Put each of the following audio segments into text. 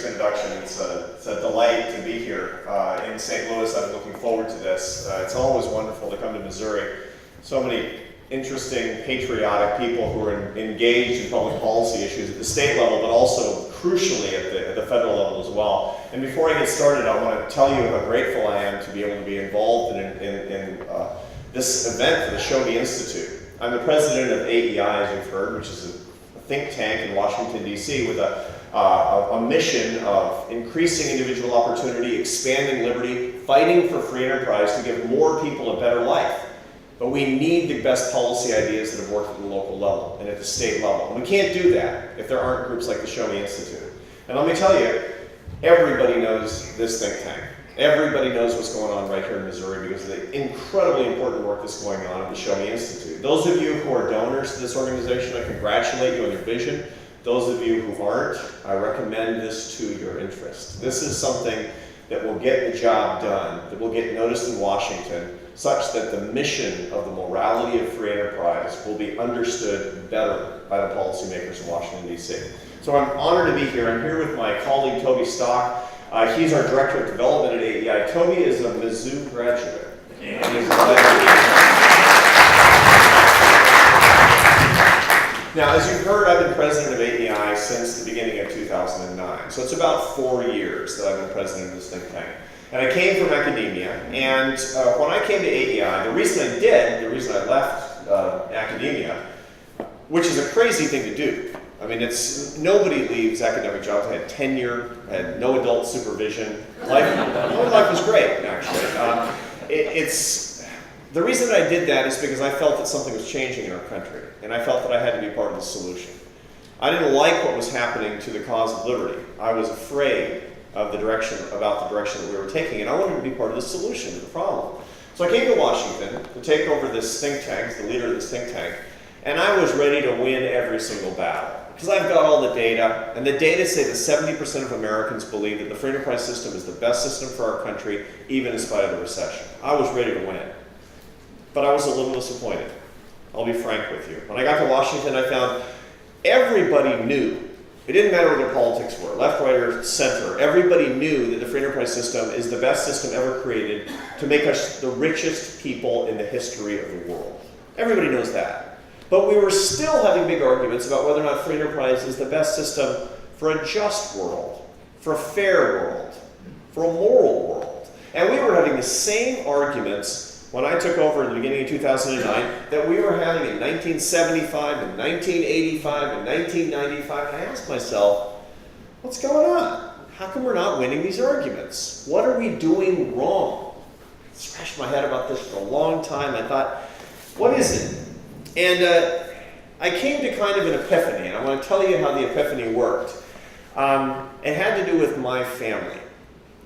Frederick's introduction. It's a delight to be here in St. Louis. I've been looking forward to this. It's always wonderful to come to Missouri. So many interesting, patriotic people who are engaged in public policy issues at the state level, but also crucially at the federal level as well. And before I get started, I want to tell you how grateful I am to be able to be involved in this event for the Show Me Institute. I'm the president of AEI, as you've heard, which is a think tank in Washington, D.C. with a mission of increasing individual opportunity, expanding liberty, fighting for free enterprise to give more people a better life. But we need the best policy ideas that have worked at the local level and at the state level. And we can't do that if there aren't groups like the Show Me Institute. And let me tell you, everybody knows this think tank. Everybody knows what's going on right here in Missouri because of the incredibly important work that's going on at the Show Me Institute. Those of you who are donors to this organization, I congratulate you on your vision. Those of you who aren't, I recommend this to your interest. This is something that will get the job done, that will get noticed in Washington, such that the mission of the morality of free enterprise will be understood better by the policymakers in Washington, D.C. So I'm honored to be here. I'm here with my colleague, Toby Stock. He's our Director of Development at AEI. Toby is a Mizzou graduate. And he's Now, as you've heard, I've been president of AEI since the beginning of 2009. So it's about 4 years that I've been president of this think tank. And I came from academia, and when I came to AEI, the reason I left academia, which is a crazy thing to do. I mean, nobody leaves academic jobs. I had tenure, I had no adult supervision. Life was great, actually. The reason that I did that is because I felt that something was changing in our country, and I felt that I had to be part of the solution. I didn't like what was happening to the cause of liberty. I was afraid of about the direction that we were taking, and I wanted to be part of the solution to the problem. So I came to Washington to take over this think tank, the leader of this think tank, and I was ready to win every single battle. Because I've got all the data, and the data say that 70% of Americans believe that the free enterprise system is the best system for our country, even in spite of the recession. I was ready to win. But I was a little disappointed. I'll be frank with you. When I got to Washington, I found everybody knew. It didn't matter what their politics were, left, right, or center. Everybody knew that the free enterprise system is the best system ever created to make us the richest people in the history of the world. Everybody knows that. But we were still having big arguments about whether or not free enterprise is the best system for a just world, for a fair world, for a moral world. And we were having the same arguments when I took over in the beginning of 2009 that we were having in 1975 and 1985 and 1995. And I asked myself, what's going on? How come we're not winning these arguments? What are we doing wrong? I scratched my head about this for a long time. I thought, what is it? And I came to kind of an epiphany, and I want to tell you how the epiphany worked. It had to do with my family.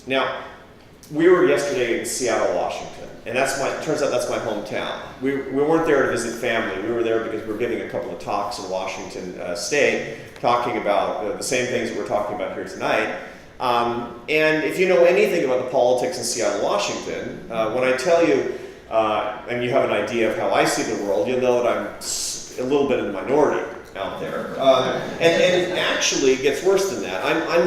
Now, we were yesterday in Seattle, Washington. And it turns out that's my hometown. We weren't there to visit family. We were there because we were giving a couple of talks in Washington State, talking about the same things that we're talking about here tonight. And if you know anything about the politics in Seattle, Washington, when I tell you, and you have an idea of how I see the world, you'll know that I'm a little bit in the minority out there. And actually, it gets worse than that. I'm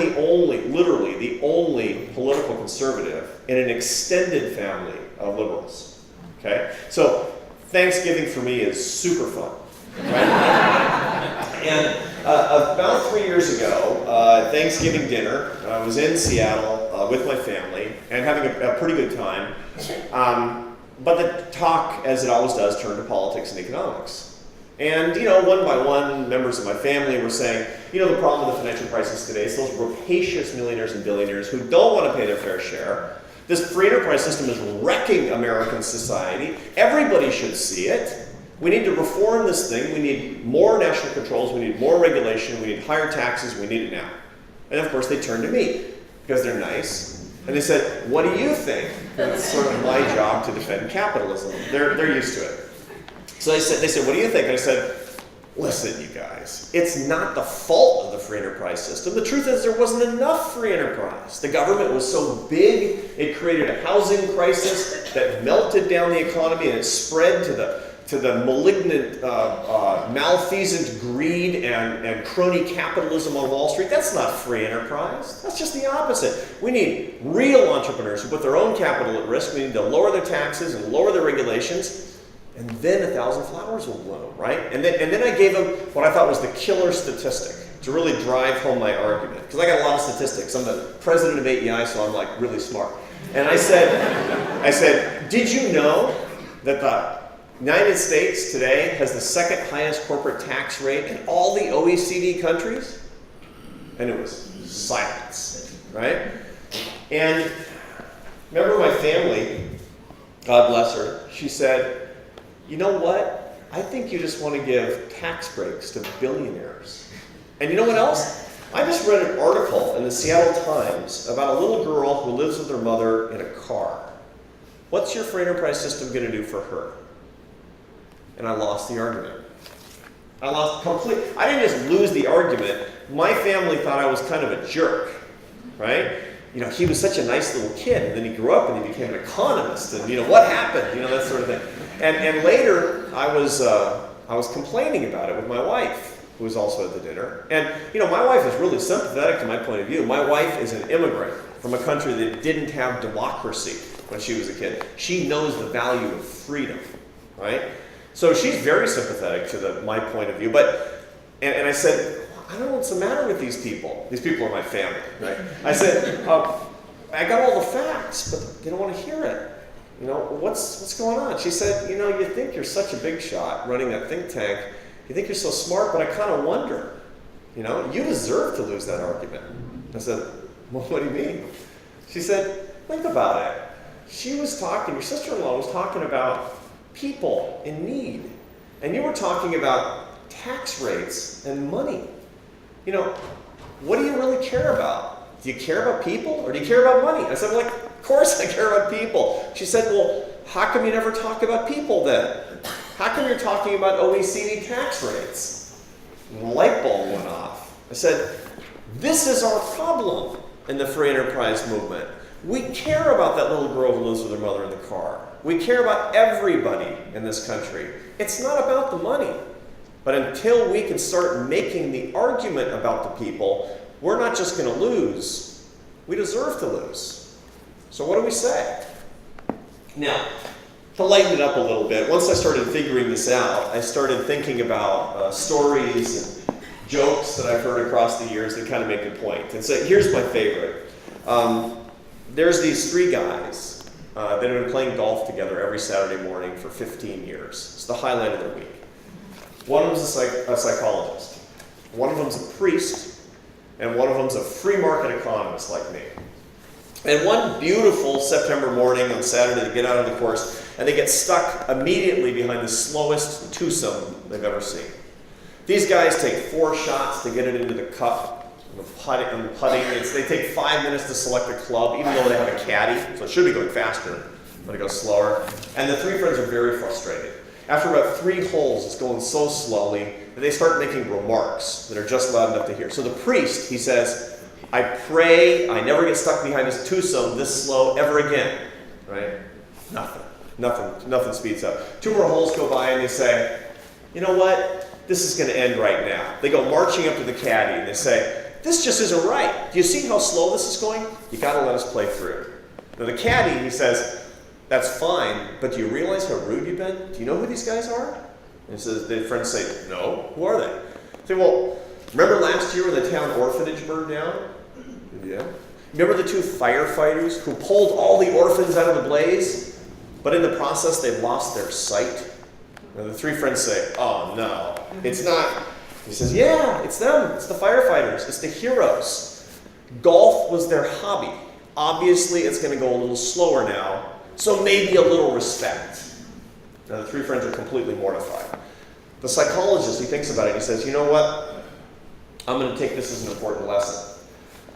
literally the only political conservative in an extended family of liberals. Okay? So Thanksgiving for me is super fun. Right? And about 3 years ago, Thanksgiving dinner, I was in Seattle with my family and having a pretty good time. But the talk, as it always does, turned to politics and economics. And, one by one, members of my family were saying, the problem with the financial crisis today is those rapacious millionaires and billionaires who don't want to pay their fair share. This free enterprise system is wrecking American society. Everybody should see it. We need to reform this thing. We need more national controls. We need more regulation. We need higher taxes. We need it now. And of course, they turned to me because they're nice. And they said, what do you think? It's sort of my job to defend capitalism. They're used to it. So they said, what do you think? And I said, listen, you guys, it's not the fault of the free enterprise system. The truth is there wasn't enough free enterprise. The government was so big, it created a housing crisis that melted down the economy and it spread to to the malignant, malfeasant greed and crony capitalism on Wall Street. That's not free enterprise. That's just the opposite. We need real entrepreneurs who put their own capital at risk. We need to lower their taxes and lower their regulations, and then 1,000 flowers will bloom, right? And then I gave them what I thought was the killer statistic to really drive home my argument. Because I got a lot of statistics. I'm the president of AEI, so I'm like really smart. And I said, did you know that the United States today has the second highest corporate tax rate in all the OECD countries? And it was silence, right? And remember my family, God bless her, she said, you know what? I think you just want to give tax breaks to billionaires. And you know what else? I just read an article in the Seattle Times about a little girl who lives with her mother in a car. What's your free enterprise system going to do for her? And I lost the argument. I didn't just lose the argument. My family thought I was kind of a jerk, right? You know, he was such a nice little kid, and then he grew up and he became an economist, and you know, what happened? You know, that sort of thing. And later, I was complaining about it with my wife, who was also at the dinner. And you know, my wife is really sympathetic to my point of view. My wife is an immigrant from a country that didn't have democracy when she was a kid. She knows the value of freedom, right? So she's very sympathetic to my point of view. And I said, I don't know what's the matter with these people. These people are my family, right? I said, I got all the facts, but they don't want to hear it. You know, what's going on? She said, you know, you think you're such a big shot running that think tank. You think you're so smart, but I kind of wonder. You know, you deserve to lose that argument. I said, well, what do you mean? She said, think about it. Your sister-in-law was talking about people in need. And you were talking about tax rates and money. You know, what do you really care about? Do you care about people or do you care about money? I said, well, of course I care about people. She said, well, how come you never talk about people then? How come you're talking about OECD tax rates? And the light bulb went off. I said, this is our problem in the free enterprise movement. We care about that little girl who lives with her mother in the car. We care about everybody in this country. It's not about the money. But until we can start making the argument about the people, we're not just going to lose. We deserve to lose. So what do we say? Now, to lighten it up a little bit, once I started figuring this out, I started thinking about stories and jokes that I've heard across the years that kind of make a point. And so here's my favorite. There's these three guys that have been playing golf together every Saturday morning for 15 years. It's the highlight of their week. One of them's a psychologist. One of them's a priest. And one of them's a free market economist like me. And one beautiful September morning on Saturday, they get out on the course, and they get stuck immediately behind the slowest twosome they've ever seen. These guys take 4 shots to get it into the cup. And putting, they take 5 minutes to select a club, even though they have a caddy, so it should be going faster, but it goes slower. And the three friends are very frustrated. After about 3 holes, it's going so slowly that they start making remarks that are just loud enough to hear. So the priest, he says, I pray I never get stuck behind this twosome this slow ever again. Right? Nothing speeds up. 2 more holes go by and they say, you know what? This is going to end right now. They go marching up to the caddy and they say, this just isn't right. Do you see how slow this is going? You got to let us play through. Now the caddy, he says, that's fine, but do you realize how rude you've been? Do you know who these guys are? And he says, the friends say, no, who are they? I say, well, remember last year when the town orphanage burned down? Yeah. Remember the 2 firefighters who pulled all the orphans out of the blaze, but in the process they lost their sight? And the 3 friends say, oh no, it's not. He says, yeah, it's them. It's the firefighters. It's the heroes. Golf was their hobby. Obviously, it's going to go a little slower now, so maybe a little respect. Now, the 3 friends are completely mortified. The psychologist, he thinks about it. He says, you know what? I'm going to take this as an important lesson.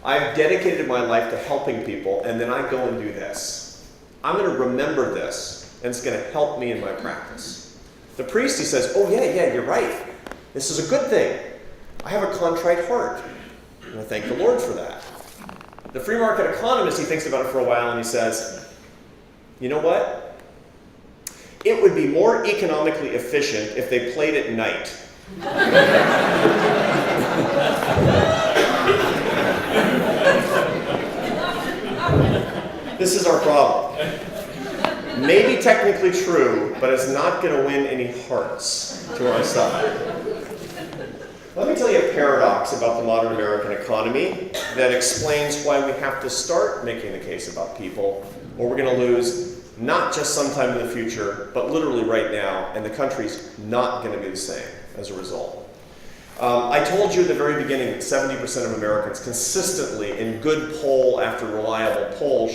I've dedicated my life to helping people, and then I go and do this. I'm going to remember this, and it's going to help me in my practice. The priest, he says, oh, yeah, you're right. This is a good thing. I have a contrite heart. And I thank the Lord for that. The free market economist, he thinks about it for a while and he says, you know what? it would be more economically efficient if they played at night. This is our problem. Maybe technically true, but it's not going to win any hearts to our side. Let me tell you a paradox about the modern American economy that explains why we have to start making the case about people, or we're going to lose not just sometime in the future, but literally right now, and the country's not going to be the same as a result. I told you at the very beginning that 70% of Americans consistently, in good poll after reliable poll,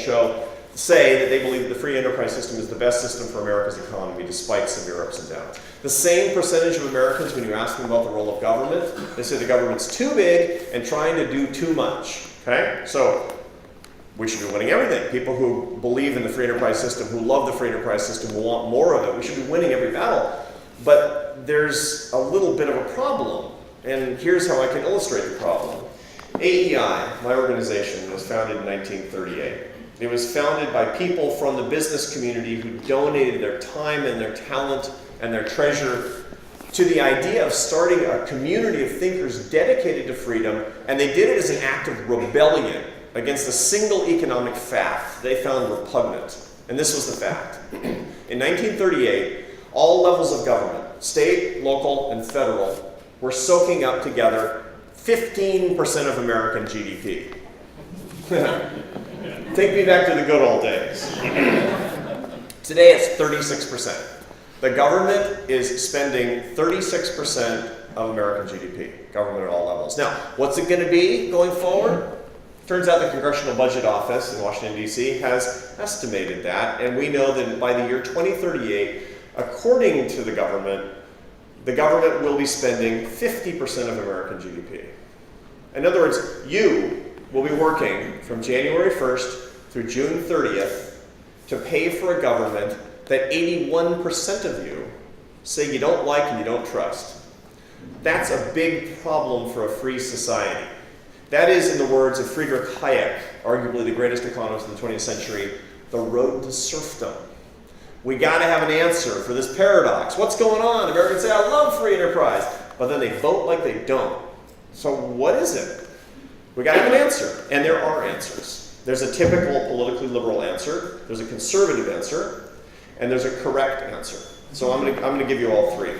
say that they believe that the free enterprise system is the best system for America's economy, despite severe ups and downs. The same percentage of Americans, when you ask them about the role of government, they say the government's too big and trying to do too much. Okay? So we should be winning everything. People who believe in the free enterprise system, who love the free enterprise system, who want more of it, we should be winning every battle. But there's a little bit of a problem, and here's how I can illustrate the problem. AEI, my organization, was founded in 1938. It was founded by people from the business community who donated their time and their talent and their treasure to the idea of starting a community of thinkers dedicated to freedom, and they did it as an act of rebellion against a single economic fact they found repugnant. And this was the fact. In 1938, all levels of government, state, local, and federal, were soaking up together 15% of American GDP. Take me back to the good old days. Today it's 36%. The government is spending 36% of American GDP, government at all levels. Now, what's it going to be going forward? Turns out the Congressional Budget Office in Washington, D.C. has estimated that, and we know that by the year 2038, according to the government will be spending 50% of American GDP. In other words, you will be working from January 1st through June 30th to pay for a government that 81% of you say you don't like and you don't trust. That's a big problem for a free society. That is, in the words of Friedrich Hayek, arguably the greatest economist in the 20th century, the road to serfdom. We got to have an answer for this paradox. What's going on? Americans say, I love free enterprise, but then they vote like they don't. So what is it? We got to have an answer, and there are answers. There's a typical politically liberal answer, there's a conservative answer, and there's a correct answer. So I'm going to give you all three.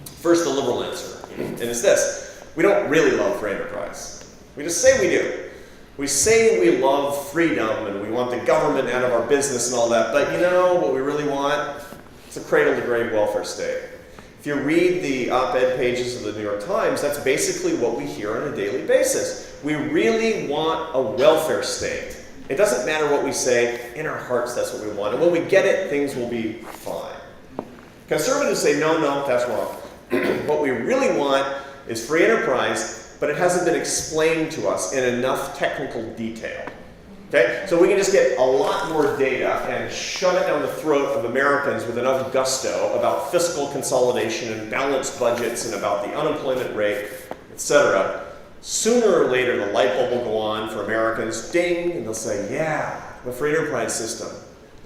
First, the liberal answer, and it's this. We don't really love free enterprise. We just say we do. We say we love freedom and we want the government out of our business and all that, but you know what we really want? It's a cradle-to-grave welfare state. If you read the op-ed pages of the New York Times, that's basically what we hear on a daily basis. We really want a welfare state. It doesn't matter what we say, in our hearts that's what we want. And when we get it, things will be fine. Conservatives say, no, that's wrong. What we really want is free enterprise, but it hasn't been explained to us in enough technical detail. Okay? So we can just get a lot more data and shove it down the throat of Americans with enough gusto about fiscal consolidation and balanced budgets and about the unemployment rate, etc. Sooner or later, the light bulb will go on for Americans, ding, and they'll say, yeah, the free enterprise system.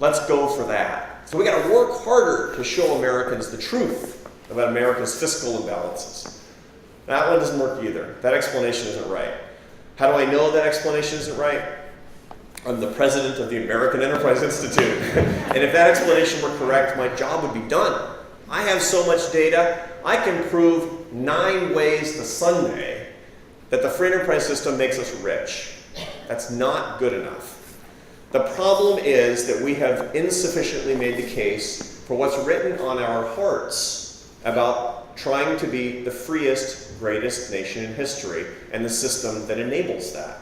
Let's go for that. So we got to work harder to show Americans the truth about America's fiscal imbalances. That one doesn't work either. That explanation isn't right. How do I know that explanation isn't right? I'm the president of the American Enterprise Institute. And if that explanation were correct, my job would be done. I have so much data, I can prove 9 ways to Sunday that the free enterprise system makes us rich. That's not good enough. The problem is that we have insufficiently made the case for what's written on our hearts about trying to be the freest, greatest nation in history and the system that enables that.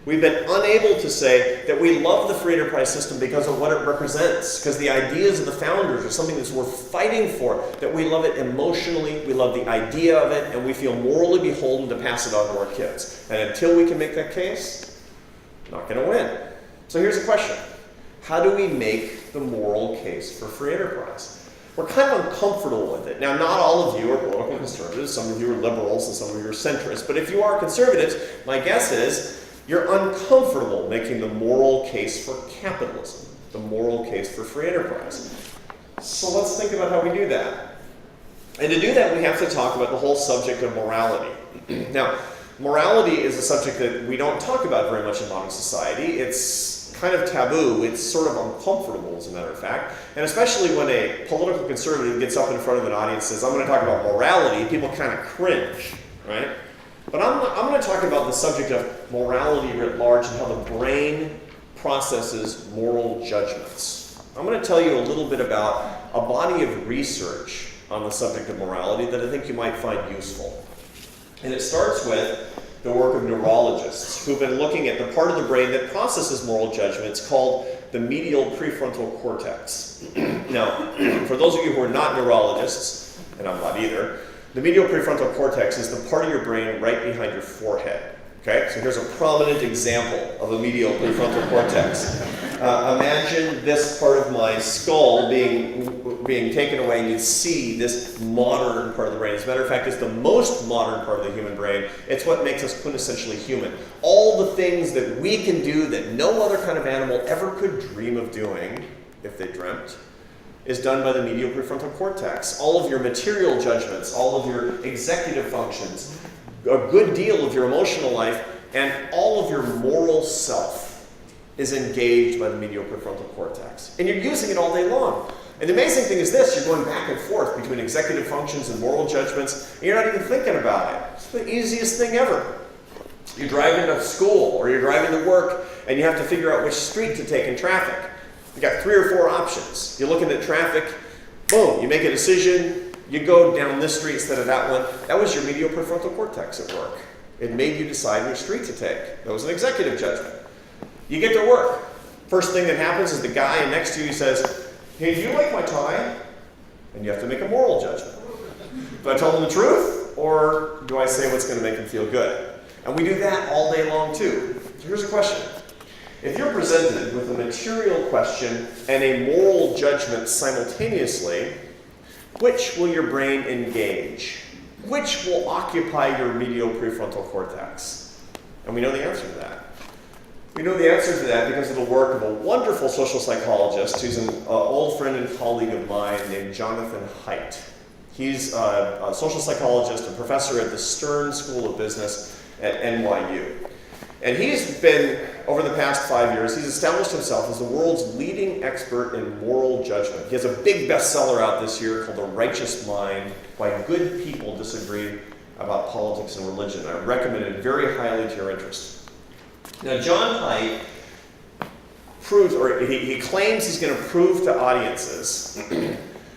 We've been unable to say that we love the free enterprise system because of what it represents, because the ideas of the founders are something that's worth fighting for, that we love it emotionally, we love the idea of it, and we feel morally beholden to pass it on to our kids. And until we can make that case, we're not going to win. So here's a question. How do we make the moral case for free enterprise? We're kind of uncomfortable with it. Now, not all of you are political conservatives. Some of you are liberals and some of you are centrists. But if you are conservatives, my guess is you're uncomfortable making the moral case for capitalism, the moral case for free enterprise. So let's think about how we do that. And to do that, we have to talk about the whole subject of morality. Now, morality is a subject that we don't talk about very much in modern society. It's kind of taboo. It's sort of uncomfortable, as a matter of fact. And especially when a political conservative gets up in front of an audience and says, I'm going to talk about morality, people kind of cringe, right? But I'm going to talk about the subject of morality writ large and how the brain processes moral judgments. I'm going to tell you a little bit about a body of research on the subject of morality that I think you might find useful. And it starts with the work of neurologists who've been looking at the part of the brain that processes moral judgments called the medial prefrontal cortex. Now, for those of you who are not neurologists, and I'm not either, the medial prefrontal cortex is the part of your brain right behind your forehead. Okay, so here's a prominent example of a medial prefrontal cortex. Imagine this part of my skull being taken away, and you see this modern part of the brain. As a matter of fact, it's the most modern part of the human brain. It's what makes us quintessentially human. All the things that we can do that no other kind of animal ever could dream of doing, if they dreamt, is done by the medial prefrontal cortex. All of your material judgments, all of your executive functions, a good deal of your emotional life, and all of your moral self is engaged by the medial prefrontal cortex. And you're using it all day long. And the amazing thing is this, you're going back and forth between executive functions and moral judgments, and you're not even thinking about it. It's the easiest thing ever. You're driving to school, or you're driving to work, and you have to figure out which street to take in traffic. You got 3 or 4 options. You're looking at traffic, boom, you make a decision, you go down this street instead of that one. That was your medial prefrontal cortex at work. It made you decide which street to take. That was an executive judgment. You get to work. First thing that happens is the guy next to you says, hey, do you like my tie? And you have to make a moral judgment. Do I tell them the truth, or do I say what's going to make them feel good? And we do that all day long too. So here's a question. If you're presented with a material question and a moral judgment simultaneously, which will your brain engage? Which will occupy your medial prefrontal cortex? And we know the answer to that. We know the answer to that because of the work of a wonderful social psychologist who's an old friend and colleague of mine named Jonathan Haidt. He's a social psychologist, a professor at the Stern School of Business at NYU. And he's been, over the past 5 years, he's established himself as the world's leading expert in moral judgment. He has a big bestseller out this year called The Righteous Mind, Why Good People Disagree About Politics and Religion. I recommend it very highly to your interest. Now, John Haidt proves, or he claims he's going to prove to audiences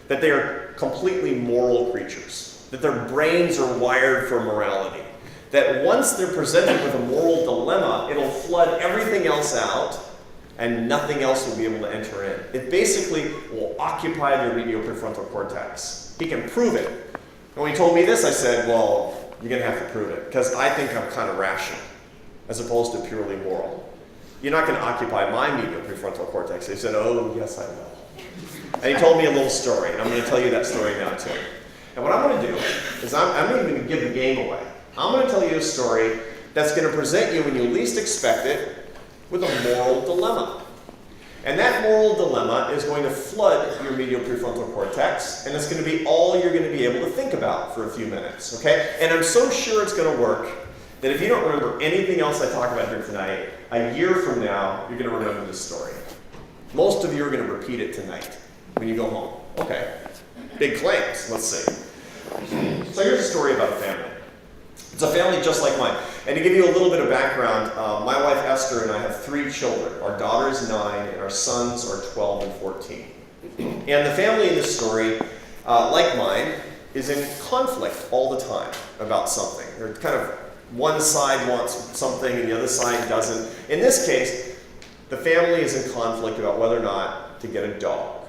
that they are completely moral creatures, that their brains are wired for morality. That once they're presented with a moral dilemma, it'll flood everything else out and nothing else will be able to enter in. It basically will occupy their medial prefrontal cortex. He can prove it. And when he told me this, I said, well, you're going to have to prove it, because I think I'm kind of rational as opposed to purely moral. You're not going to occupy my medial prefrontal cortex. He said, oh, yes, I will. And he told me a little story, and I'm going to tell you that story now too. And what I'm going to do is I'm not even going to give the game away. I'm going to tell you a story that's going to present you when you least expect it with a moral dilemma. And that moral dilemma is going to flood your medial prefrontal cortex, and it's going to be all you're going to be able to think about for a few minutes, okay? And I'm so sure it's going to work that if you don't remember anything else I talk about here tonight, a year from now, you're going to remember this story. Most of you are going to repeat it tonight when you go home. Okay, big claims, let's see. So here's a story about a family. It's a family just like mine. And to give you a little bit of background, my wife Esther and I have 3 children. Our daughter is 9 and our sons are 12 and 14. And the family in this story, like mine, is in conflict all the time about something. They're kind of, one side wants something and the other side doesn't. In this case, the family is in conflict about whether or not to get a dog.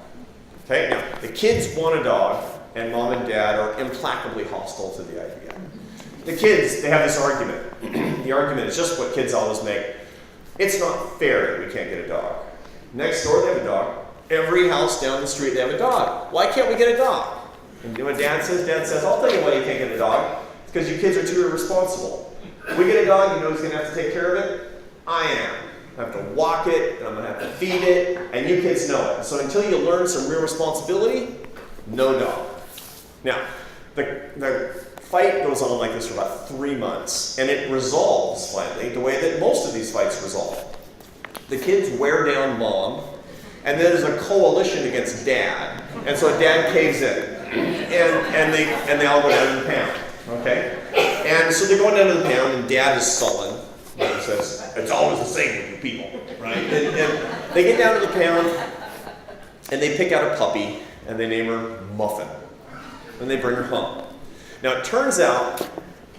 Okay, now the kids want a dog and mom and dad are implacably hostile to the idea. The kids, they have this argument. The argument is just what kids always make. It's not fair that we can't get a dog. Next door, they have a dog. Every house down the street, they have a dog. Why can't we get a dog? And you know what Dad says, I'll tell you why you can't get a dog. It's because you kids are too irresponsible. We get a dog, you know who's going to have to take care of it? I am. I have to walk it, and I'm going to have to feed it, and you kids know it. So until you learn some real responsibility, no dog. Now, the fight goes on like this for about 3 months, and it resolves finally the way that most of these fights resolve. The kids wear down mom, and then there's a coalition against dad, and so dad caves in, and they all go down to the pound, okay? And so they're going down to the pound, and dad is sullen. He says, it's always the same with you people, right? And they get down to the pound, and they pick out a puppy, and they name her Muffin. And they bring her home. Now it turns out,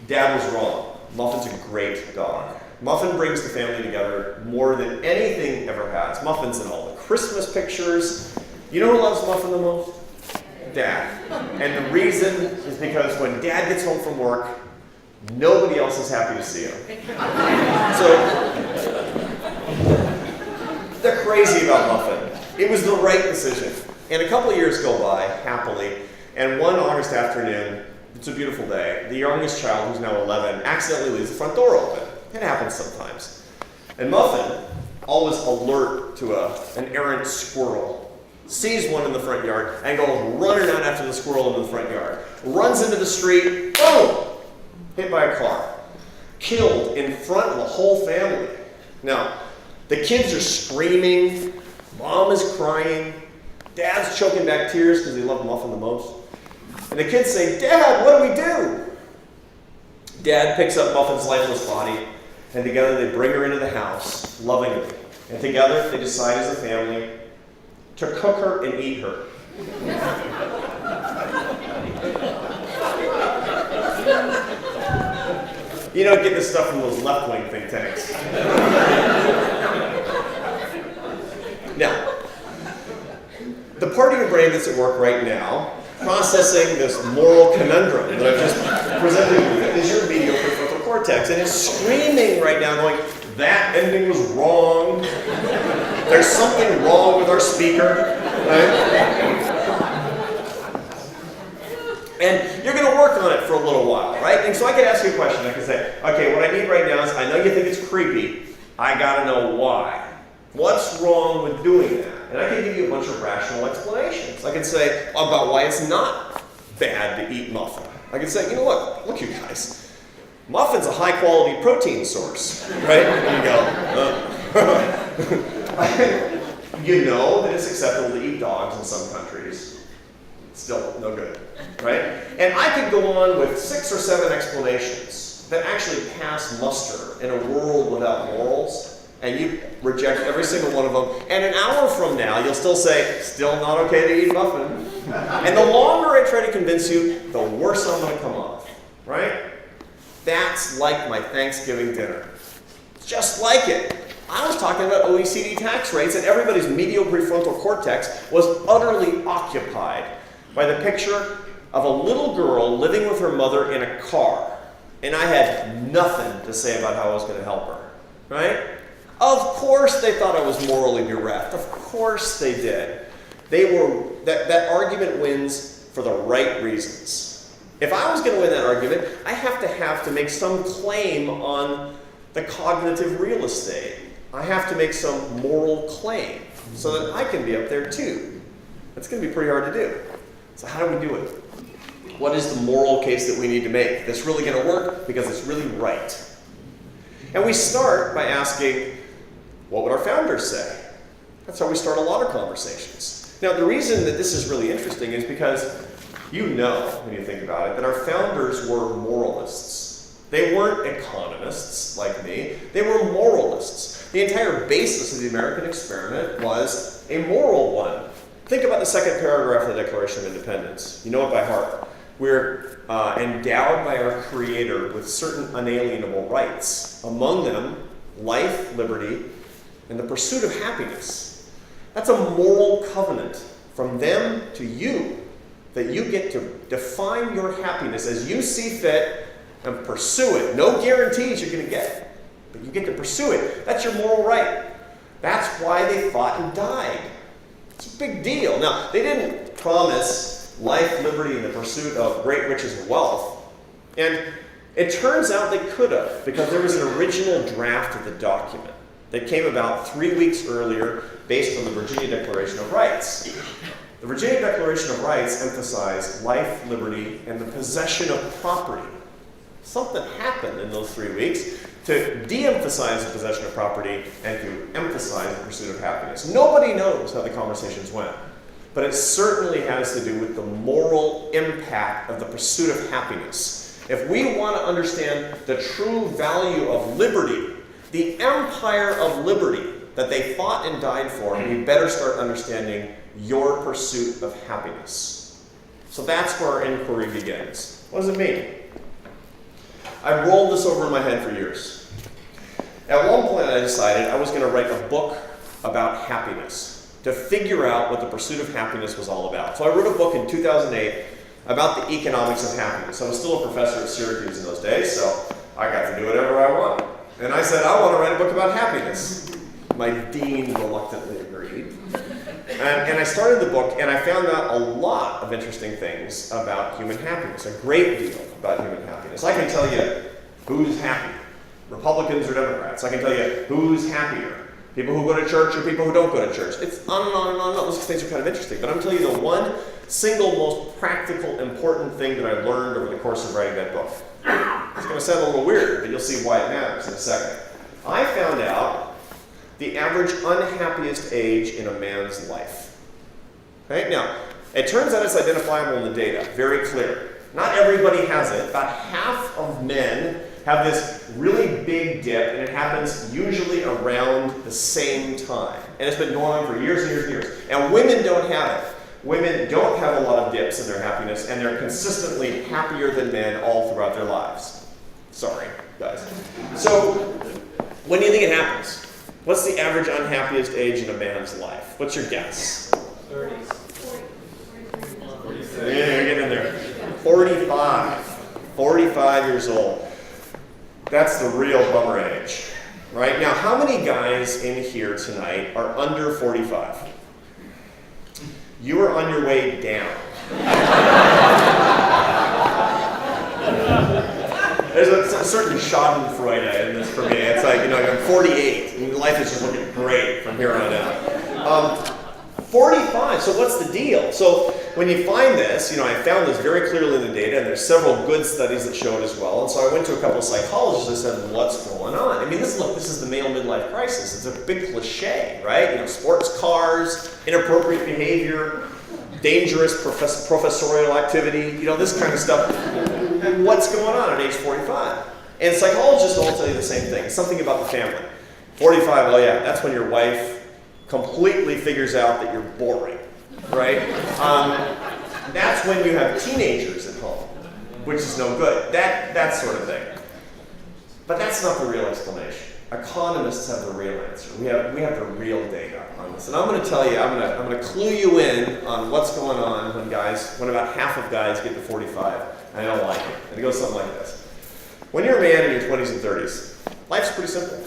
dad was wrong. Muffin's a great dog. Muffin brings the family together more than anything ever has. Muffin's in all the Christmas pictures. You know who loves Muffin the most? Dad. And the reason is because when dad gets home from work, nobody else is happy to see him. So, they're crazy about Muffin. It was the right decision. And a couple of years go by, happily, and one August afternoon, it's a beautiful day, the youngest child, who's now 11, accidentally leaves the front door open. It happens sometimes. And Muffin, always alert to an errant squirrel, sees one in the front yard and goes running out after the squirrel in the front yard. Runs into the street, boom! Hit by a car. Killed in front of the whole family. Now, the kids are screaming, mom is crying, dad's choking back tears because they love Muffin the most. And the kids say, Dad, what do we do? Dad picks up Muffin's lifeless body, and together they bring her into the house, lovingly. And together they decide as a family to cook her and eat her. You don't get this stuff from those left-wing think tanks. Now, the part of your brain that's at work right now, processing this moral conundrum that I've just presented to you, is your medial prefrontal cortex. And it's screaming right now, going, that ending was wrong. There's something wrong with our speaker. Right? And you're going to work on it for a little while, right? And so I could ask you a question. I could say, okay, what I need right now is, I know you think it's creepy. I got to know why. What's wrong with doing that? And I can give you a bunch of rational explanations. I can say about why it's not bad to eat muffin. I can say, you know what? Look, you guys. Muffin's a high-quality protein source, right? And you go, you know that it's acceptable to eat dogs in some countries. Still no good, right? And I could go on with 6 or 7 explanations that actually pass muster in a world without morals, and you reject every single one of them, and an hour from now, you'll still say, still not okay to eat muffin. And the longer I try to convince you, the worse I'm going to come off, right? That's like my Thanksgiving dinner. Just like it. I was talking about OECD tax rates, and everybody's medial prefrontal cortex was utterly occupied by the picture of a little girl living with her mother in a car. And I had nothing to say about how I was going to help her, right? Of course they thought I was morally bereft. Of course they did. That argument wins for the right reasons. If I was going to win that argument, I have to make some claim on the cognitive real estate. I have to make some moral claim so that I can be up there too. That's going to be pretty hard to do. So how do we do it? What is the moral case that we need to make that's really going to work because it's really right? And we start by asking, what would our founders say? That's how we start a lot of conversations. Now, the reason that this is really interesting is because you know, when you think about it, that our founders were moralists. They weren't economists like me. They were moralists. The entire basis of the American experiment was a moral one. Think about the second paragraph of the Declaration of Independence. You know it by heart. We're endowed by our Creator with certain unalienable rights. Among them, life, liberty, and the pursuit of happiness. That's a moral covenant from them to you, that you get to define your happiness as you see fit and pursue it. No guarantees you're going to get it, but you get to pursue it. That's your moral right. That's why they fought and died. It's a big deal. Now, they didn't promise life, liberty, and the pursuit of great riches and wealth. And it turns out they could have, because there was an original draft of the document. that came about 3 weeks earlier based on the Virginia Declaration of Rights. The Virginia Declaration of Rights emphasized life, liberty, and the possession of property. Something happened in those 3 weeks to de-emphasize the possession of property and to emphasize the pursuit of happiness. Nobody knows how the conversations went, but it certainly has to do with the moral impact of the pursuit of happiness. If we want to understand the true value of liberty, the empire of liberty that they fought and died for, we better start understanding your pursuit of happiness. So that's where our inquiry begins. What does it mean? I rolled this over in my head for years. At one point I decided I was going to write a book about happiness, to figure out what the pursuit of happiness was all about. So I wrote a book in 2008 about the economics of happiness. I was still a professor at Syracuse in those days, so I got to do whatever I want. And I said, I want to write a book about happiness. My dean reluctantly agreed. And I started the book, and I found out a lot of interesting things about human happiness, a great deal about human happiness. I can tell you who's happy, Republicans or Democrats. I can tell you who's happier, people who go to church or people who don't go to church. It's on and on and on. Those things are kind of interesting. But I'm telling you the one single most practical, important thing that I learned over the course of writing that book. It's going to sound a little weird, but you'll see why it matters in a second. I found out the average unhappiest age in a man's life. Okay? Now, it turns out it's identifiable in the data, very clear. Not everybody has it. About half of men have this really big dip, and it happens usually around the same time. And it's been going on for years and years and years. And women don't have it. Women don't have a lot of dips in their happiness, and they're consistently happier than men all throughout their lives. Sorry, guys. So, when do you think it happens? What's the average unhappiest age in a man's life? What's your guess? 30s. 40. Yeah, you're getting in there. 45. 45 years old. That's the real bummer age. Right? Now, how many guys in here tonight are under 45? You are on your way down. There's a certain schadenfreude in this for me. It's like, I'm 48, and life is just looking great from here on out. 45, so what's the deal? So when you find this, I found this very clearly in the data, and there's several good studies that show it as well. And so I went to a couple of psychologists and said, what's going on? this is the male midlife crisis. It's a big cliche, right? Sports cars, inappropriate behavior, dangerous professorial activity, this kind of stuff. What's going on at age 45? And psychologists all tell you the same thing. It's something about the family. 45, oh yeah, that's when your wife completely figures out that you're boring, right? That's when you have teenagers at home, which is no good. That sort of thing. But that's not the real explanation. Economists have the real answer. We have the real data on this. And I'm going to tell you, I'm going to clue you in on what's going on when about half of guys get to 45. I don't like it. And it goes something like this. When you're a man in your 20s and 30s, life's pretty simple.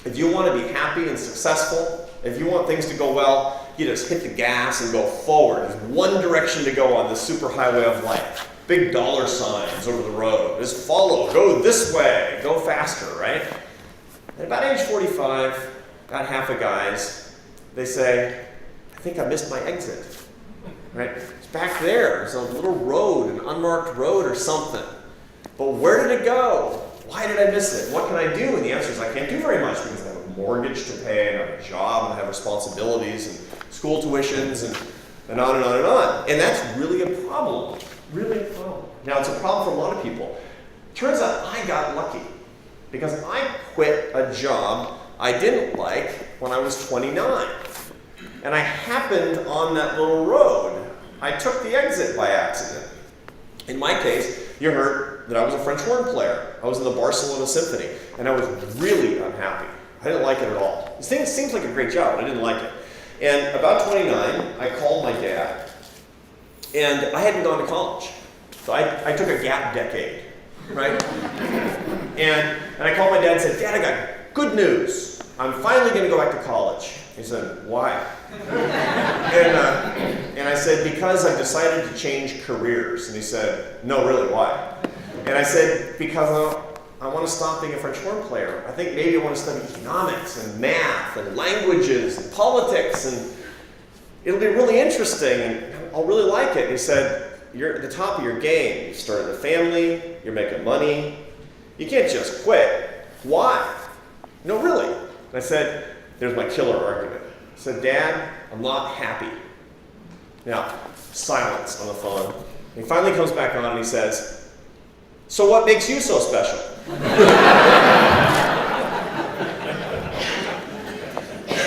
If you want to be happy and successful, if you want things to go well, you just hit the gas and go forward. There's one direction to go on the superhighway of life. Big dollar signs over the road. Just follow, go this way, go faster, right? At about age 45, about half of guys, they say, I think I missed my exit. Right? It's back there. There's a little road, an unmarked road or something. But where did it go? Why did I miss it? What can I do? And the answer is I can't do very much because I have a mortgage to pay, and I have a job, and I have responsibilities, and school tuitions, and on and on and on. And that's really a problem. Really a problem. Now, it's a problem for a lot of people. Turns out I got lucky because I quit a job I didn't like when I was 29. And I happened on that little road. I took the exit by accident. In my case, you heard that I was a French horn player. I was in the Barcelona Symphony, and I was really unhappy. I didn't like it at all. It seems like a great job, but I didn't like it. And about 29, I called my dad, and I hadn't gone to college. So I took a gap decade, right? And I called my dad and said, Dad, I got good news. I'm finally going to go back to college. He said, why? And I said, because I've decided to change careers. And he said, no, really, why? And I said, because I want to stop being a French horn player. I think maybe I want to study economics and math and languages and politics, and it'll be really interesting and I'll really like it. And he said, you're at the top of your game. You started a family, you're making money. You can't just quit. Why? No, really. And I said, there's my killer argument. I said, Dad, I'm not happy. Now, silence on the phone. And he finally comes back on and he says, so what makes you so special?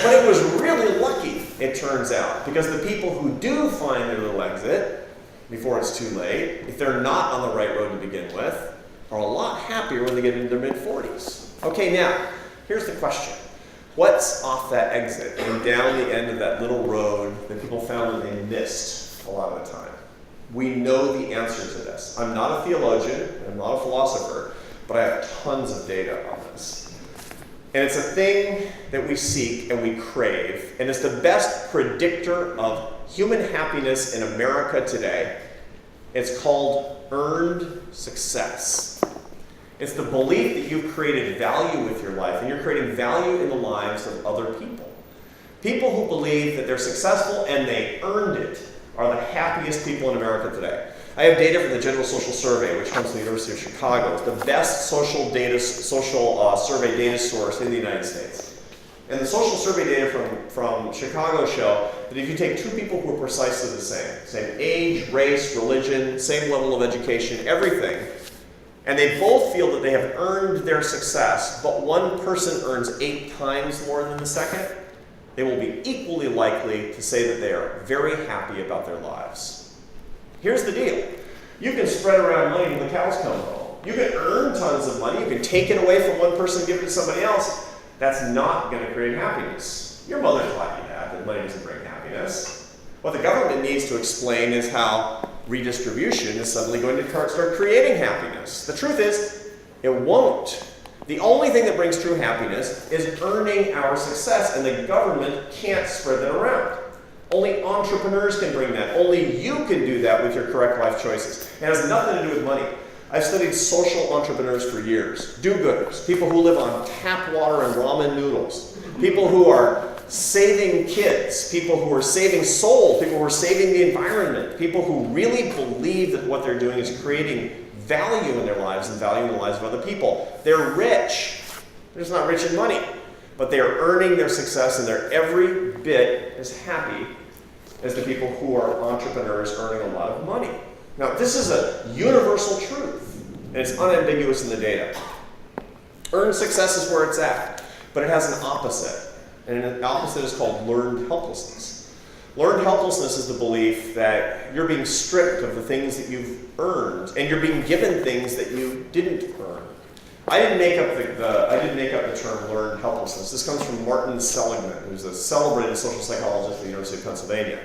But it was really lucky, it turns out, because the people who do find their little exit before it's too late, if they're not on the right road to begin with, are a lot happier when they get into their mid-40s. Okay, now, here's the question. What's off that exit and down the end of that little road that people found that they missed a lot of the time? We know the answer to this. I'm not a theologian, I'm not a philosopher, but I have tons of data on this. And it's a thing that we seek and we crave, and it's the best predictor of human happiness in America today. It's called earned success. It's the belief that you've created value with your life, and you're creating value in the lives of other people. People who believe that they're successful and they earned it are the happiest people in America today. I have data from the General Social Survey, which comes from the University of Chicago. It's the best social survey data source in the United States. And the social survey data from Chicago show that if you take two people who are precisely the same age, race, religion, same level of education, everything, and they both feel that they have earned their success, but one person earns 8 times more than the second, they will be equally likely to say that they are very happy about their lives. Here's the deal. You can spread around money till the cows come home. You can earn tons of money. You can take it away from one person and give it to somebody else. That's not going to create happiness. Your mother taught you that money doesn't bring happiness. What the government needs to explain is how redistribution is suddenly going to start creating happiness. The truth is, it won't. The only thing that brings true happiness is earning our success, and the government can't spread that around. Only entrepreneurs can bring that. Only you can do that with your correct life choices. It has nothing to do with money. I've studied social entrepreneurs for years. Do-gooders, people who live on tap water and ramen noodles, people who are saving kids, people who are saving souls, people who are saving the environment, people who really believe that what they're doing is creating value in their lives and value in the lives of other people. They're rich. They're just not rich in money, but they are earning their success, and they're every bit as happy as the people who are entrepreneurs earning a lot of money. Now, this is a universal truth, and it's unambiguous in the data. Earned success is where it's at, but it has an opposite, and an opposite is called learned helplessness. Learned helplessness is the belief that you're being stripped of the things that you've earned, and you're being given things that you didn't earn. I didn't make up the term learned helplessness. This comes from Martin Seligman, who's a celebrated social psychologist at the University of Pennsylvania.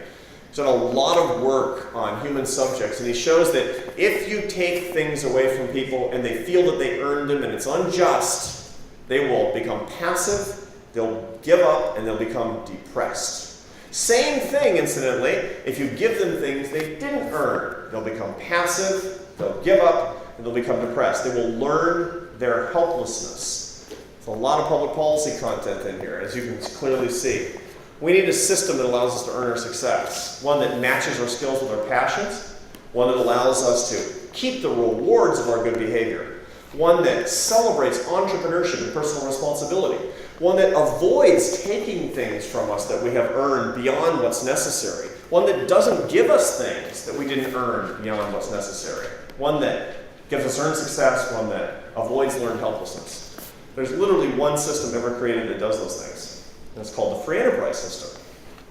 He's done a lot of work on human subjects, and he shows that if you take things away from people and they feel that they earned them and it's unjust, they will become passive, they'll give up, and they'll become depressed. Same thing, incidentally, if you give them things they didn't earn. They'll become passive, they'll give up, and they'll become depressed. They will learn their helplessness. There's a lot of public policy content in here, as you can clearly see. We need a system that allows us to earn our success, one that matches our skills with our passions, one that allows us to keep the rewards of our good behavior, one that celebrates entrepreneurship and personal responsibility, one that avoids taking things from us that we have earned beyond what's necessary, one that doesn't give us things that we didn't earn beyond what's necessary, one that gives us earned success, one that avoids learned helplessness. There's literally one system ever created that does those things, and it's called the free enterprise system.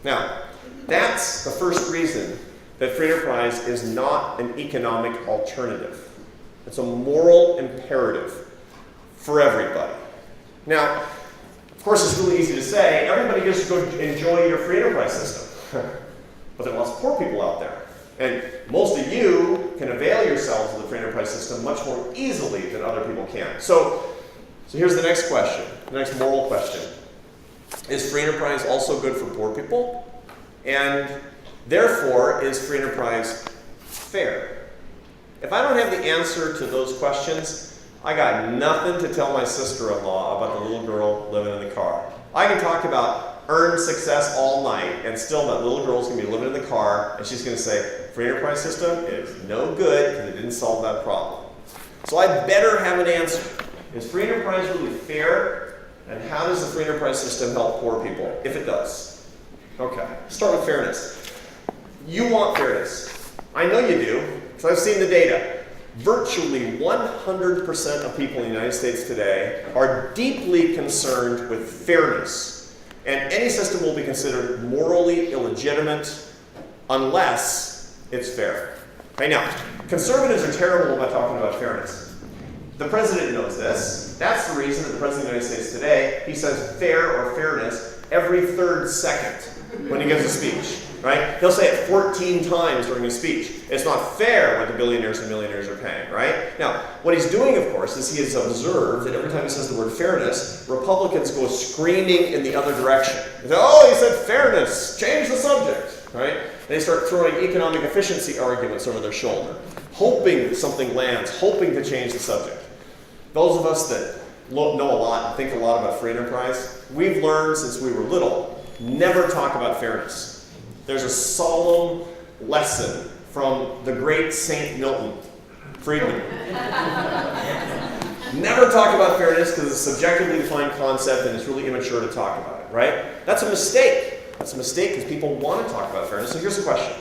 Now, that's the first reason that free enterprise is not an economic alternative. It's a moral imperative for everybody. Now, of course, it's really easy to say, everybody gets to go enjoy your free enterprise system. But there are lots of poor people out there. And most of you can avail yourselves of the free enterprise system much more easily than other people can. So here's the next question, the next moral question. Is free enterprise also good for poor people? And therefore, is free enterprise fair? If I don't have the answer to those questions, I got nothing to tell my sister-in-law about the little girl living in the car. I can talk about earned success all night, and still that little girl's going to be living in the car, and she's going to say, free enterprise system is no good because it didn't solve that problem. So I better have an answer. Is free enterprise really fair? And how does the free enterprise system help poor people, if it does? Okay, start with fairness. You want fairness. I know you do, because I've seen the data. Virtually 100% of people in the United States today are deeply concerned with fairness. And any system will be considered morally illegitimate unless it's fair. Okay, now, conservatives are terrible about talking about fairness. The president knows this. That's the reason that the president of the United States today, he says fair or fairness every third second when he gives a speech. Right? He'll say it 14 times during his speech. It's not fair what the billionaires and millionaires are paying, right? Now, what he's doing, of course, is he has observed that every time he says the word fairness, Republicans go screaming in the other direction. They say, oh, he said fairness, change the subject, right? And they start throwing economic efficiency arguments over their shoulder, hoping something lands, hoping to change the subject. Those of us that know a lot and think a lot about free enterprise, we've learned since we were little, never talk about fairness. There's a solemn lesson from the great Saint Milton Friedman. Never talk about fairness because it's a subjectively defined concept and it's really immature to talk about it, right? That's a mistake. That's a mistake because people want to talk about fairness. So here's the question.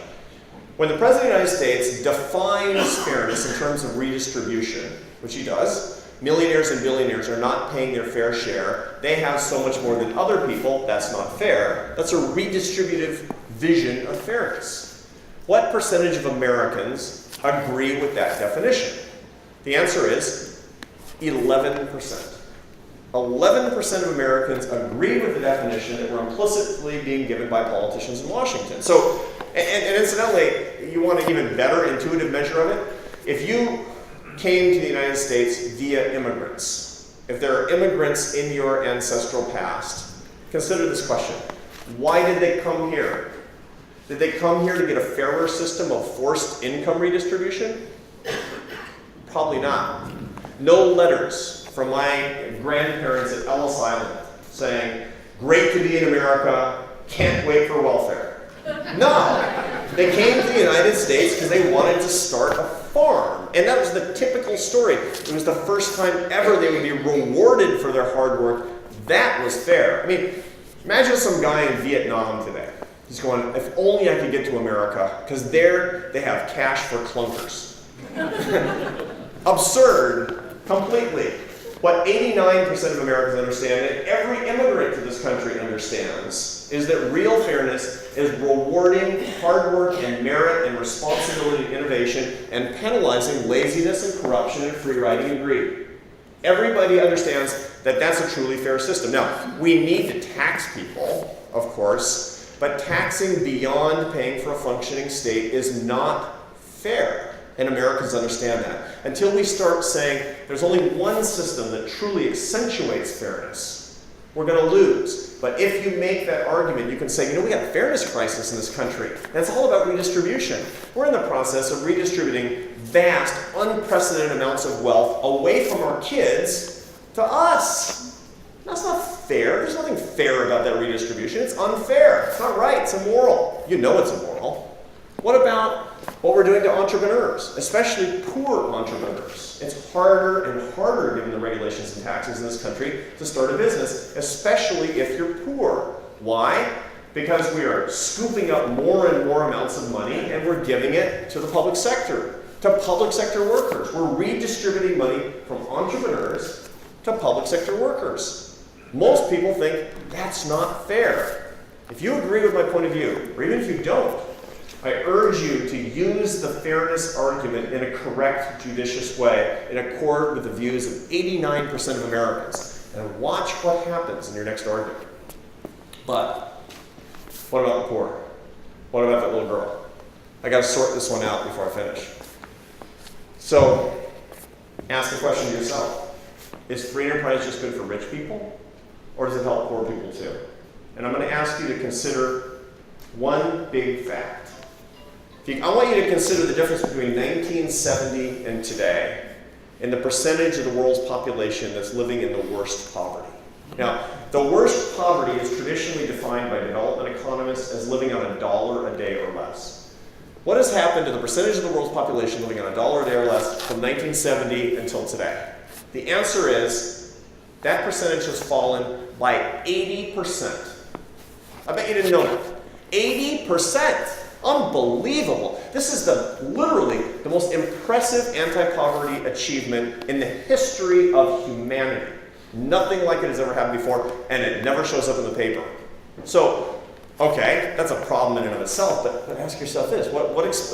When the President of the United States defines fairness in terms of redistribution, which he does, millionaires and billionaires are not paying their fair share. They have so much more than other people. That's not fair. That's a redistributive vision of fairness. What percentage of Americans agree with that definition? The answer is 11%. 11% of Americans agree with the definition that we're implicitly being given by politicians in Washington. So, and incidentally, you want an even better intuitive measure of it? If you came to the United States via immigrants, if there are immigrants in your ancestral past, consider this question. Why did they come here? Did they come here to get a fairer system of forced income redistribution? Probably not. No letters from my grandparents at Ellis Island saying, great to be in America, can't wait for welfare. No, they came to the United States because they wanted to start a farm. And that was the typical story. It was the first time ever they would be rewarded for their hard work. That was fair. I mean, imagine some guy in Vietnam today. He's going, if only I could get to America, because there they have cash for clunkers. Absurd, completely. What 89% of Americans understand, and every immigrant to this country understands, is that real fairness is rewarding hard work and merit and responsibility and innovation and penalizing laziness and corruption and free riding and greed. Everybody understands that that's a truly fair system. Now, we need to tax people, of course, but taxing beyond paying for a functioning state is not fair. And Americans understand that. Until we start saying there's only one system that truly accentuates fairness, we're going to lose. But if you make that argument, you can say, we got a fairness crisis in this country. And it's all about redistribution. We're in the process of redistributing vast, unprecedented amounts of wealth away from our kids to us. That's not fair. There's nothing fair about that redistribution. It's unfair. It's not right. It's immoral. You know it's immoral. What about what we're doing to entrepreneurs, especially poor entrepreneurs? It's harder and harder, given the regulations and taxes in this country, to start a business, especially if you're poor. Why? Because we are scooping up more and more amounts of money and we're giving it to the public sector, to public sector workers. We're redistributing money from entrepreneurs to public sector workers. Most people think that's not fair. If you agree with my point of view, or even if you don't, I urge you to use the fairness argument in a correct, judicious way in accord with the views of 89% of Americans, and watch what happens in your next argument. But what about the poor? What about that little girl? I got to sort this one out before I finish. So, ask the question to yourself. Is free enterprise just good for rich people? Or does it help poor people too? And I'm going to ask you to consider one big fact. I want you to consider the difference between 1970 and today. in the percentage of the world's population that's living in the worst poverty. Now, the worst poverty is traditionally defined by development economists as living on $1 a day or less. What has happened to the percentage of the world's population living on $1 a day or less from 1970 until today? The answer is that percentage has fallen by 80%. I bet you didn't know that. 80%! Unbelievable. This is literally the most impressive anti-poverty achievement in the history of humanity. Nothing like it has ever happened before, and it never shows up in the paper. So, okay, that's a problem in and of itself, but ask yourself this,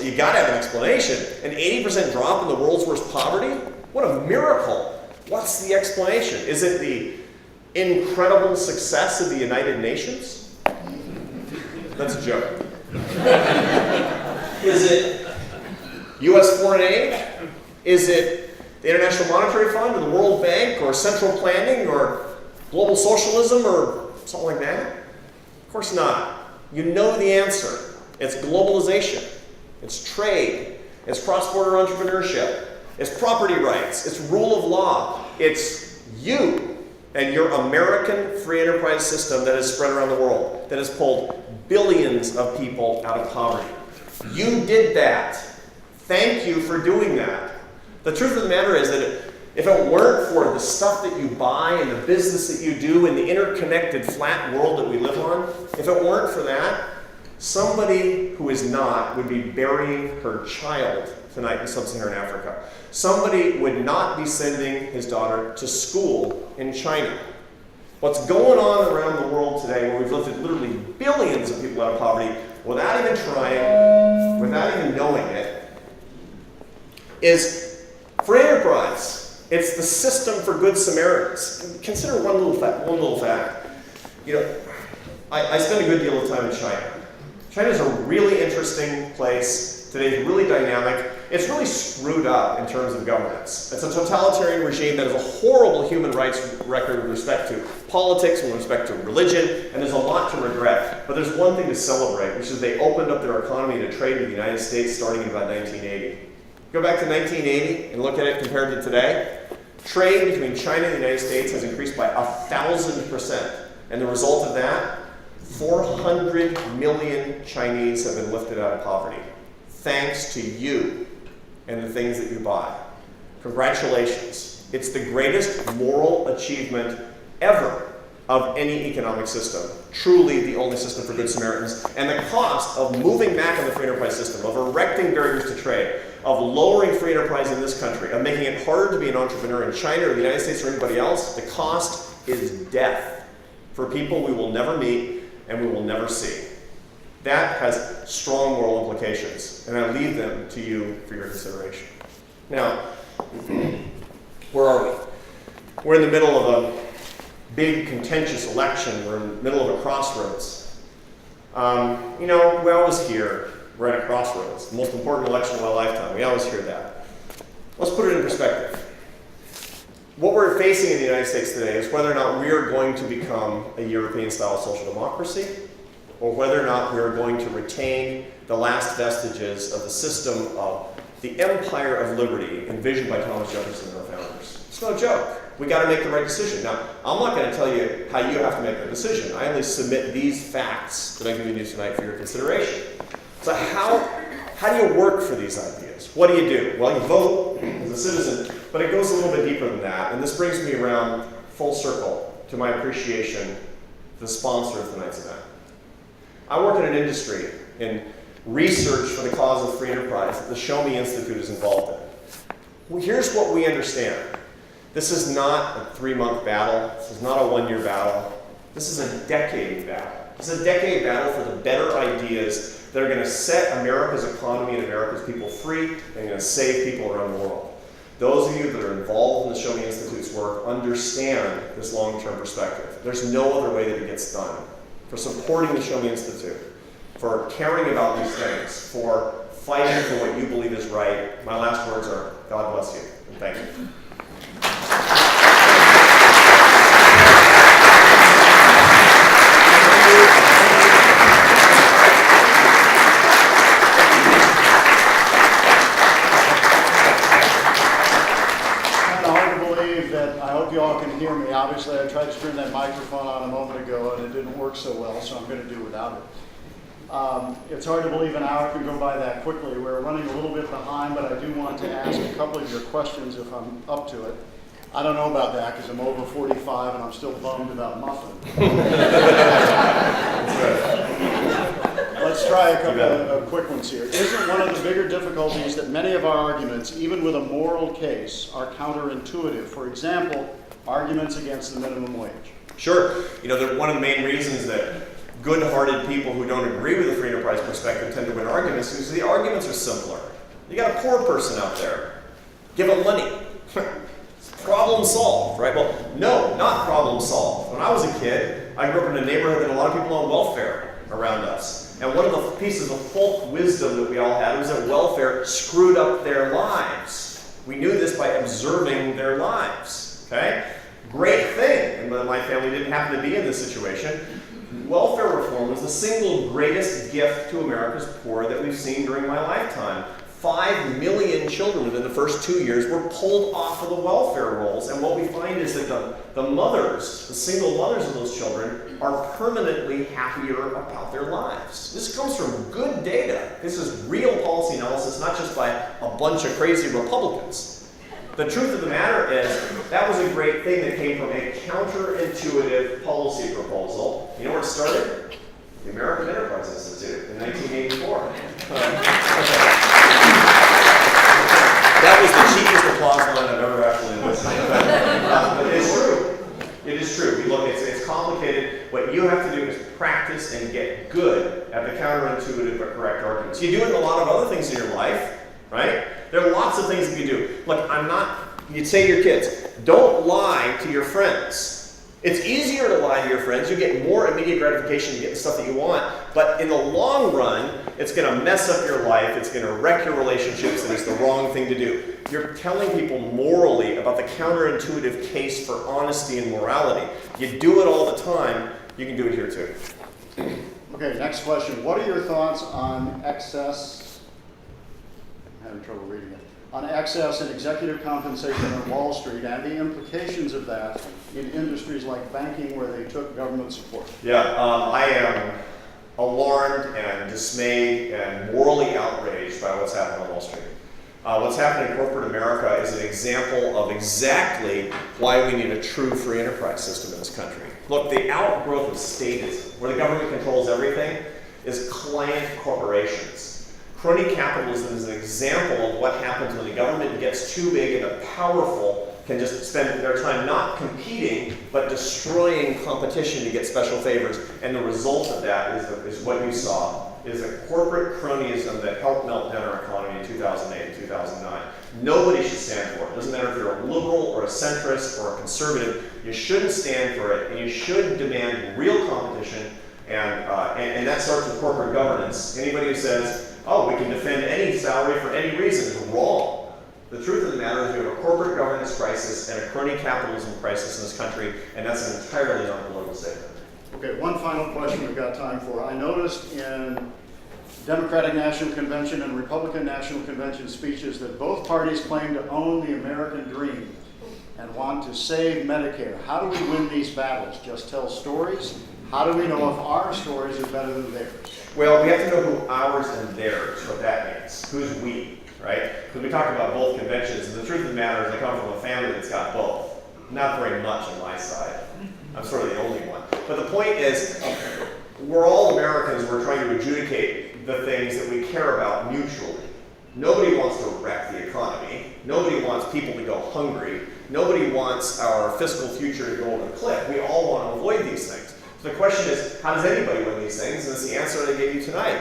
you gotta have an explanation. An 80% drop in the world's worst poverty? What a miracle. What's the explanation? Is it the incredible success of the United Nations? That's a joke. Is it U.S. foreign aid? Is it the International Monetary Fund or the World Bank or central planning or global socialism or something like that? Of course not. You know the answer. It's globalization. It's trade. It's cross-border entrepreneurship. It's property rights. It's rule of law. It's you and your American free enterprise system that has spread around the world, that has pulled billions of people out of poverty. You did that. Thank you for doing that. The truth of the matter is that if it weren't for the stuff that you buy and the business that you do and the interconnected flat world that we live on, if it weren't for that, somebody who is not would be burying her child tonight in sub-Saharan Africa. Somebody would not be sending his daughter to school in China. What's going on around the world today, where we've lifted literally billions of people out of poverty without even trying, without even knowing it, is free enterprise. It's the system for good Samaritans. Consider one little fact. You know, I spend a good deal of time in China. China is a really interesting place. Today it's really dynamic. It's really screwed up in terms of governance. It's a totalitarian regime that has a horrible human rights record with respect to politics, with respect to religion, and there's a lot to regret. But there's one thing to celebrate, which is they opened up their economy to trade with the United States starting in about 1980. Go back to 1980 and look at it compared to today. Trade between China and the United States has increased by 1,000%. And the result of that, 400 million Chinese have been lifted out of poverty, thanks to you and the things that you buy. Congratulations. It's the greatest moral achievement ever of any economic system. Truly the only system for good Samaritans. And the cost of moving back on the free enterprise system, of erecting barriers to trade, of lowering free enterprise in this country, of making it harder to be an entrepreneur in China or the United States or anybody else, the cost is death for people we will never meet and we will never see. That has strong moral implications, and I leave them to you for your consideration. Now, where are we? We're in the middle of a big contentious election. We're in the middle of a crossroads. You know, we always hear we're at a crossroads, the most important election of my lifetime. We always hear that. Let's put it in perspective. What we're facing in the United States today is whether or not we are going to become a European-style social democracy, or whether or not we are going to retain the last vestiges of the system of the empire of liberty envisioned by Thomas Jefferson and our founders. It's no joke. We got to make the right decision. Now, I'm not going to tell you how you have to make the decision. I only submit these facts that I'm giving you tonight for your consideration. So how do you work for these ideas? What do you do? Well, you vote as a citizen, but it goes a little bit deeper than that. And this brings me around full circle to my appreciation for the sponsor of tonight's event. I work in an industry in research for the cause of free enterprise that the Show Me Institute is involved in. Well, here's what we understand. This is not a 3-month battle. This is not a 1-year battle. This is a decade battle. This is a decade battle for the better ideas that are going to set America's economy and America's people free and going to save people around the world. Those of you that are involved in the Show Me Institute's work understand this long-term perspective. There's no other way that it gets done. For supporting the Show Me Institute, for caring about these things, for fighting for what you believe is right, my last words are, God bless you, and thank you. obviously I tried to turn that microphone on a moment ago and it didn't work so well, so I'm going to do without it. It's hard to believe an hour can go by that quickly. We're running a little bit behind, but I do want to ask a couple of your questions if I'm up to it. I don't know about that because I'm over 45 and I'm still bummed about Muffin. Let's try a couple of quick ones here. Isn't one of the bigger difficulties that many of our arguments, even with a moral case, are counterintuitive? For example, arguments against the minimum wage. Sure. You know, one of the main reasons that good-hearted people who don't agree with the free enterprise perspective tend to win arguments is the arguments are simpler. You got a poor person out there. Give them money. Problem solved, right? Well, no, not problem solved. When I was a kid, I grew up in a neighborhood that a lot of people on welfare around us. And one of the pieces of folk wisdom that we all had was that welfare screwed up their lives. We knew this by observing their lives, okay? Great thing, and my family didn't happen to be in this situation. Welfare reform was the single greatest gift to America's poor that we've seen during my lifetime. 5 million children within the first 2 years were pulled off of the welfare rolls, and what we find is that the mothers, the single mothers of those children, are permanently happier about their lives. This comes from good data. This is real policy analysis, not just by a bunch of crazy Republicans. The truth of the matter is, that was a great thing that came from a counterintuitive policy proposal. You know where it started? The American Enterprise Institute in 1984. That was the cheapest applause line I've ever actually listened to. But it's true. It is true. It's complicated. What you have to do is practice and get good at the counterintuitive but correct arguments. You do it in a lot of other things in your life, right? There are lots of things that you do. Look, you'd say to your kids, don't lie to your friends. It's easier to lie to your friends. You get more immediate gratification to get the stuff that you want. But in the long run, it's going to mess up your life. It's going to wreck your relationships, and it's the wrong thing to do. You're telling people morally about the counterintuitive case for honesty and morality. You do it all the time. You can do it here too. Okay, next question. What are your thoughts on excess? I'm having trouble reading it. On excess in executive compensation on Wall Street and the implications of that in industries like banking where they took government support. Yeah, I am alarmed and dismayed and morally outraged by what's happening on Wall Street. What's happening in corporate America is an example of exactly why we need a true free enterprise system in this country. Look, the outgrowth of statism, where the government controls everything, is client corporations. Crony capitalism is an example of what happens when the government gets too big and the powerful can just spend their time not competing, but destroying competition to get special favors. And the result of that is what you saw, is a corporate cronyism that helped melt down our economy in 2008 and 2009. Nobody should stand for it. It doesn't matter if you're a liberal or a centrist or a conservative. You shouldn't stand for it, and you should demand real competition, and that starts with corporate governance. Anybody who says, oh, we can defend any salary for any reason is wrong. The truth of the matter is we have a corporate governance crisis and a crony capitalism crisis in this country, and that's an entirely unpolitical statement. Okay, one final question we've got time for. I noticed in Democratic National Convention and Republican National Convention speeches that both parties claim to own the American dream and want to save Medicare. How do we win these battles? Just tell stories? How do we know if our stories are better than theirs? Well, we have to know who ours and theirs, what that means. Who's we, right? Because we talk about both conventions, and the truth of the matter is I come from a family that's got both. Not very much on my side. I'm sort of the only one. But the point is, we're all Americans. We're trying to adjudicate the things that we care about mutually. Nobody wants to wreck the economy. Nobody wants people to go hungry. Nobody wants our fiscal future to go over the cliff. We all want to avoid these things. So the question is, how does anybody win these things? And it's the answer that I gave you tonight.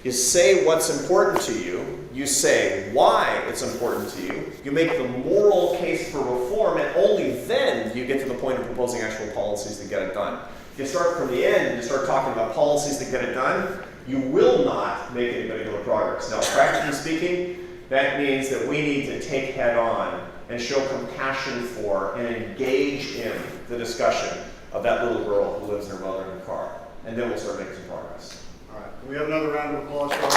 You say what's important to you. You say why it's important to you. You make the moral case for reform, and only then do you get to the point of proposing actual policies that get it done. If you start from the end and you start talking about policies that get it done, you will not make any particular progress. Now, practically speaking, that means that we need to take head on and show compassion for and engage in the discussion of that little girl who lives in her mother in the car. And then we'll start making some progress. All right. Can we have another round of applause for our